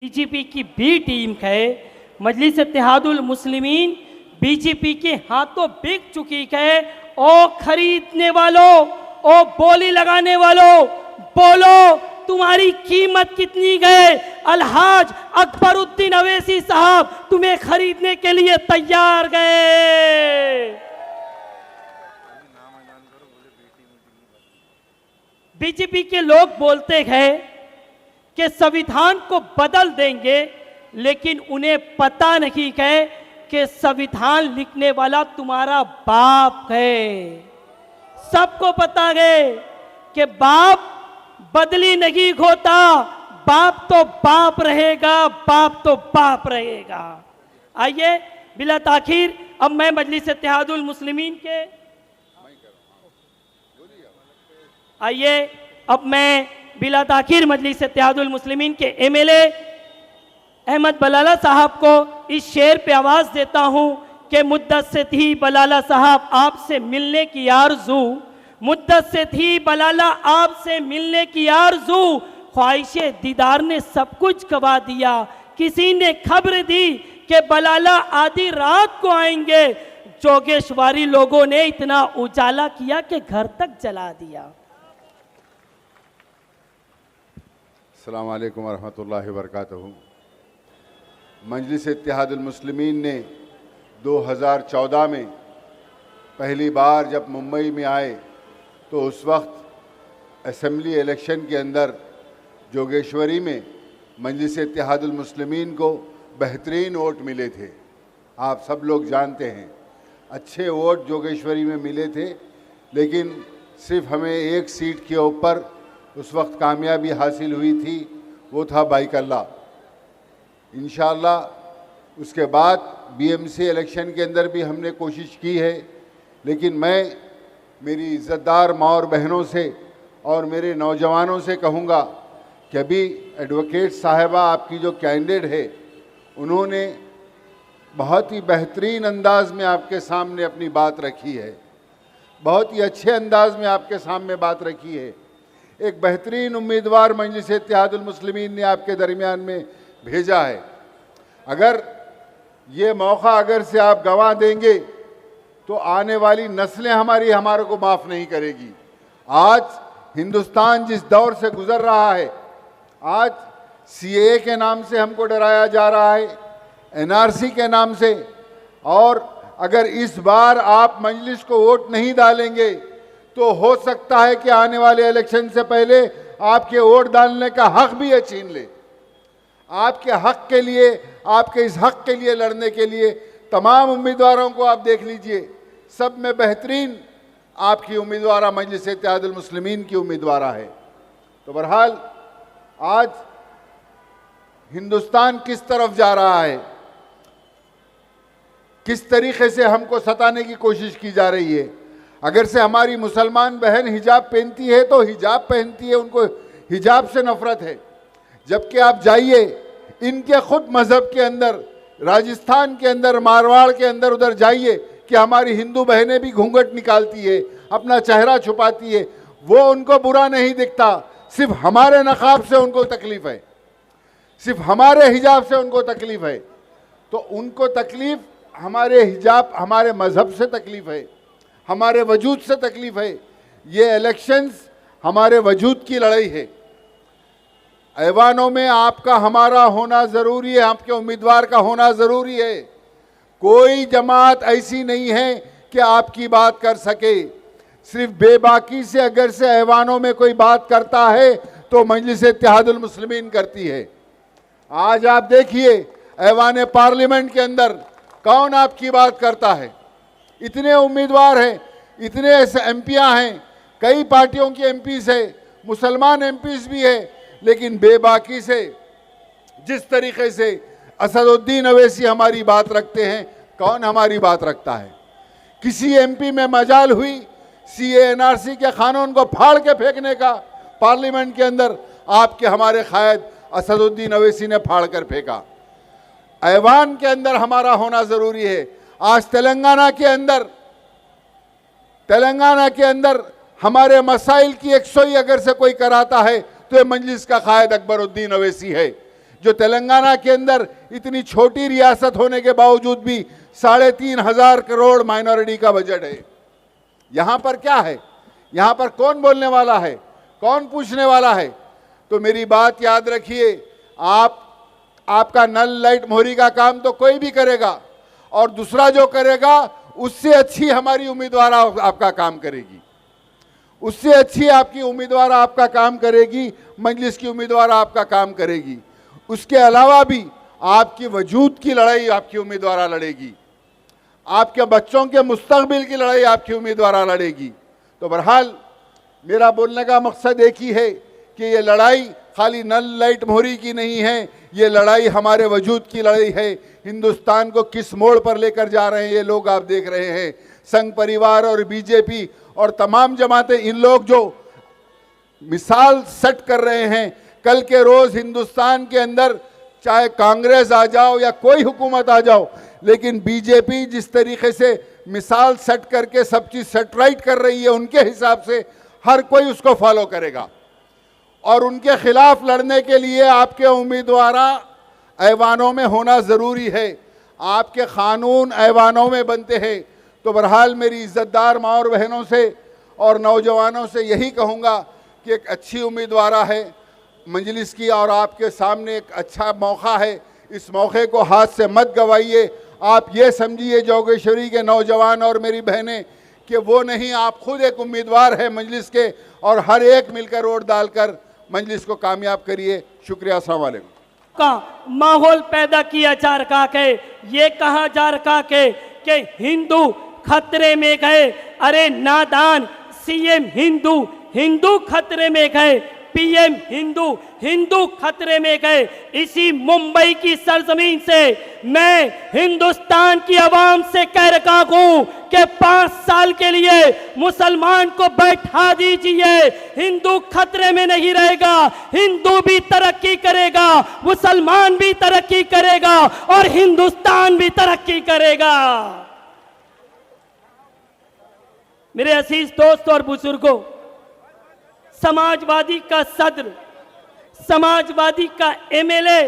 BJP की B team है मजलिस Ittehadul Muslimeen BJP के हाथों बिक चुकी है। ओ खरीदने वालों, ओ बोली लगाने वालों, बोलो तुम्हारी कीमत कितनी गए। अलहाज अकबरुद्दीन अवैसी साहब तुम्हें खरीदने के लिए तैयार गए। बीजेपी के लोग बोलते हैं कि संविधान को बदल देंगे, लेकिन उन्हें पता नहीं है कि संविधान लिखने वाला तुम्हारा बाप है। सबको पता है कि बाप बदली नहीं होता, बाप तो बाप रहेगा, बाप तो बाप रहेगा। आइए बिला ताखीर अब मैं मजलिस इत्तेहादुल मुस्लिमीन के बिला ताखीर मजलिस इत्तेहादुल मुस्लिमीन के एमएलए अहमद बलाला साहब को इस शेर पे आवाज़ देता हूँ कि मुद्दत से थी बलाला साहब आपसे मिलने की आरज़ू, मुद्दत से थी बलाला आपसे मिलने की आरज़ू, ख्वाहिशे दीदार ने सब कुछ गवा दिया। किसी ने खबर दी कि बलाला आधी रात को आएंगे, जोगेश्वरी लोगों ने इतना उजाला किया कि घर तक जला दिया। अस्सलामु अलैकुम वरहमतुल्लाहि वबरकातुहू। मजलिस इत्तेहादुल मुस्लिमीन ने 2014 में पहली बार जब मुंबई में आए तो उस वक्त असेंबली इलेक्शन के अंदर जोगेश्वरी में मजलिस इत्तेहादुल मुस्लिमीन को बेहतरीन वोट मिले थे। आप सब लोग जानते हैं अच्छे वोट जोगेश्वरी में मिले थे, लेकिन सिर्फ हमें एक सीट के ऊपर उस वक्त कामयाबी हासिल हुई थी, वो था बाइकल्ला। इंशाअल्लाह उसके बाद बीएमसी इलेक्शन के अंदर भी हमने कोशिश की है, लेकिन मैं मेरी इज़्ज़तदार माँ और बहनों से और मेरे नौजवानों से कहूँगा कि अभी एडवोकेट साहिबा आपकी जो कैंडिडेट है, उन्होंने बहुत ही बेहतरीन अंदाज में आपके सामने अपनी बात रखी है, बहुत ही अच्छे अंदाज में आपके सामने बात रखी है। एक बेहतरीन उम्मीदवार मजलिस इत्तेहादुल मुस्लिमीन ने आपके दरमियान में भेजा है। अगर ये मौका अगर से आप गंवा देंगे तो आने वाली नस्लें हमारे को माफ़ नहीं करेगी। आज हिंदुस्तान जिस दौर से गुज़र रहा है, आज सीएए के नाम से हमको डराया जा रहा है, एनआरसी के नाम से, और अगर इस बार आप मजलिस को वोट नहीं डालेंगे तो हो सकता है कि आने वाले इलेक्शन से पहले आपके वोट डालने का हक भी ये छीन ले। आपके हक के लिए, आपके इस हक के लिए लड़ने के लिए तमाम उम्मीदवारों को आप देख लीजिए, सब में बेहतरीन आपकी उम्मीदवार मजलिस इत्तेहादुल मुस्लिमीन की उम्मीदवार है। तो बहरहाल आज हिंदुस्तान किस तरफ जा रहा है, किस तरीके से हमको सताने की कोशिश की जा रही है। अगर से हमारी मुसलमान बहन हिजाब पहनती है तो हिजाब पहनती है, उनको हिजाब से नफरत है। जबकि आप जाइए इनके खुद मज़हब के अंदर, राजस्थान के अंदर, मारवाड़ के अंदर, उधर जाइए कि हमारी हिंदू बहनें भी घूंघट निकालती है, अपना चेहरा छुपाती है, वो उनको बुरा नहीं दिखता। सिर्फ हमारे नकाब से उनको तकलीफ़ है, सिर्फ हमारे हिजाब से उनको तकलीफ़ है। तो उनको तकलीफ़ हमारे हिजाब, हमारे मज़हब से तकलीफ़ है, हमारे वजूद से तकलीफ़ है। ये इलेक्शंस हमारे वजूद की लड़ाई है। ऐवानों में आपका हमारा होना ज़रूरी है, आपके उम्मीदवार का होना ज़रूरी है। कोई जमात ऐसी नहीं है कि आपकी बात कर सके। सिर्फ बेबाकी से अगर से ऐवानों में कोई बात करता है तो मजलिस इत्तेहादुल मुस्लिमीन करती है। आज आप देखिए ऐवान पार्लियामेंट के अंदर कौन आपकी बात करता है। इतने उम्मीदवार हैं, इतने एमपियाँ हैं, कई पार्टियों की एमपीज़ है, मुसलमान एमपीज़ भी है, लेकिन बेबाकी से जिस तरीके से असदुद्दीन अवैसी हमारी बात रखते हैं, कौन हमारी बात रखता है। किसी एमपी में मजाल हुई सीए एनआरसी के कानून को फाड़ के फेंकने का, पार्लियामेंट के अंदर आपके हमारे कायद असदुद्दीन अवैसी ने फाड़ कर फेंका। ऐवान के अंदर हमारा होना ज़रूरी है। आज तेलंगाना के अंदर हमारे मसाइल की 100 अगर से कोई कराता है तो ये मजलिस का कायद अकबरुद्दीन अवैसी है, जो तेलंगाना के अंदर इतनी छोटी रियासत होने के बावजूद भी 3,500 करोड़ माइनॉरिटी का बजट है। यहां पर क्या है? यहां पर कौन बोलने वाला है, कौन पूछने वाला है? तो मेरी बात याद रखिए, आपका नल लाइट मोहरी का काम तो कोई भी करेगा, और दूसरा जो करेगा उससे अच्छी हमारी उम्मीदवार आपका काम करेगी, उससे अच्छी आपकी उम्मीदवार आपका काम करेगी, मजलिस की उम्मीदवार आपका काम करेगी। उसके अलावा भी आपकी वजूद की लड़ाई आपकी उम्मीदवार लड़ेगी, आपके बच्चों के मुस्तकबिल की लड़ाई आपकी उम्मीदवार लड़ेगी। तो बहरहाल मेरा बोलने का मकसद एक ही है कि ये लड़ाई खाली नल लाइट मोहरी की नहीं है, ये लड़ाई हमारे वजूद की लड़ाई है। हिंदुस्तान को किस मोड़ पर लेकर जा रहे हैं ये लोग आप देख रहे हैं। संघ परिवार और बीजेपी और तमाम जमातें, इन लोग जो मिसाल सेट कर रहे हैं, कल के रोज हिंदुस्तान के अंदर चाहे कांग्रेस आ जाओ या कोई हुकूमत आ जाओ, लेकिन बीजेपी जिस तरीके से मिसाल सेट करके सब चीज सेट राइट कर रही है, उनके हिसाब से हर कोई उसको फॉलो करेगा। और उनके खिलाफ लड़ने के लिए आपके उम्मीदवार ऐवानों में होना ज़रूरी है। आपके कानून ऐवानों में बनते हैं। तो बहरहाल मेरी इज़्ज़तदार माँ और बहनों से और नौजवानों से यही कहूँगा कि एक अच्छी उम्मीदवार है मजलिस की, और आपके सामने एक अच्छा मौका है। इस मौके को हाथ से मत गवाइए। आप ये समझिए जोगेश्वरी के नौजवान और मेरी बहनें कि वो नहीं, आप खुद एक उम्मीदवार है मजलिस के, और हर एक मिलकर वोट डालकर मजलिस को कामयाब करिए। शुक्रिया, अस्सलाम वालेकुम। का माहौल पैदा किया जा रखा है, ये कहा जा रखा है कि हिंदू खतरे में गए। अरे नादान, सीएम हिंदू, हिंदू खतरे में गए, पीएम हिंदू, हिंदू खतरे में गए। इसी मुंबई की सरजमीन से मैं हिंदुस्तान की आवाम से कह रखा हूं कि 5 साल के लिए मुसलमान को बैठा दीजिए। हिंदू खतरे में नहीं रहेगा, हिंदू भी तरक्की करेगा, मुसलमान भी तरक्की करेगा और हिंदुस्तान भी तरक्की करेगा। मेरे अजीज दोस्त और बुजुर्गों, समाजवादी का सदर, समाजवादी का एमएलए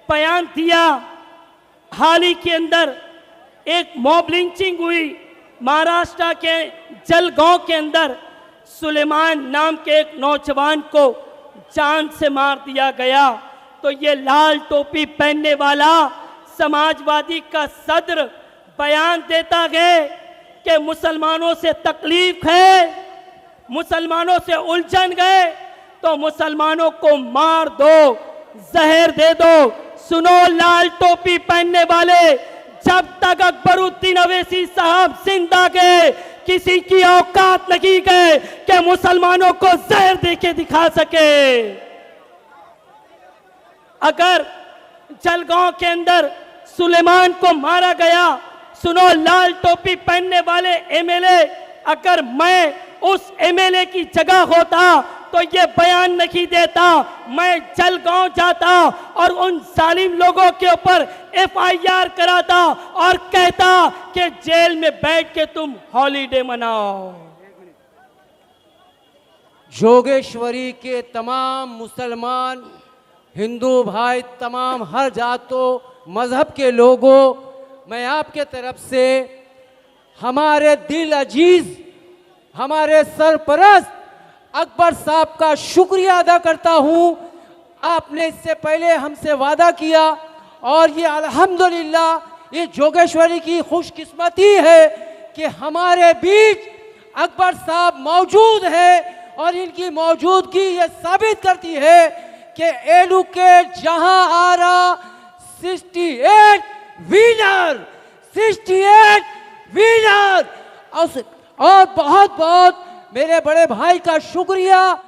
बयान दिया। हाल ही के अंदर एक मॉब लिंचिंग हुई महाराष्ट्र के जलगांव के अंदर। सुलेमान नाम के एक नौजवान को जान से मार दिया गया। तो ये लाल टोपी पहनने वाला समाजवादी का सदर बयान देता गया कि मुसलमानों से तकलीफ है, मुसलमानों से उलझन गए तो मुसलमानों को मार दो, जहर दे दो। सुनो लाल टोपी पहनने वाले, जब तक अकबरुद्दीन अवैसी साहब जिंदा गए, किसी की औकात नहीं गए कि मुसलमानों को जहर देके दिखा सके। अगर जलगांव के अंदर सुलेमान को मारा गया, सुनो लाल टोपी पहनने वाले एमएलए, अगर मैं उस एमएलए की जगह होता तो ये बयान नहीं देता। मैं जलगांव जाता और उन जालिम लोगों के ऊपर एफआईआर कराता और कहता कि जेल में बैठ के तुम हॉलीडे मनाओ। जोगेश्वरी के तमाम मुसलमान, हिंदू भाई, तमाम हर जातों मजहब के लोगों, मैं आपके तरफ से हमारे दिल अजीज, हमारे सरपरस्त अकबर साहब का शुक्रिया अदा करता हूं। आपने इससे पहले हमसे वादा किया और ये अल्हम्दुलिल्लाह ये जोगेश्वरी की खुशकिस्मती है कि हमारे बीच अकबर साहब मौजूद है, और इनकी मौजूदगी ये साबित करती है कि एडुकेट जहां आ रहा 68 विनर, 68 विनर। और बहुत बहुत मेरे बड़े भाई का शुक्रिया।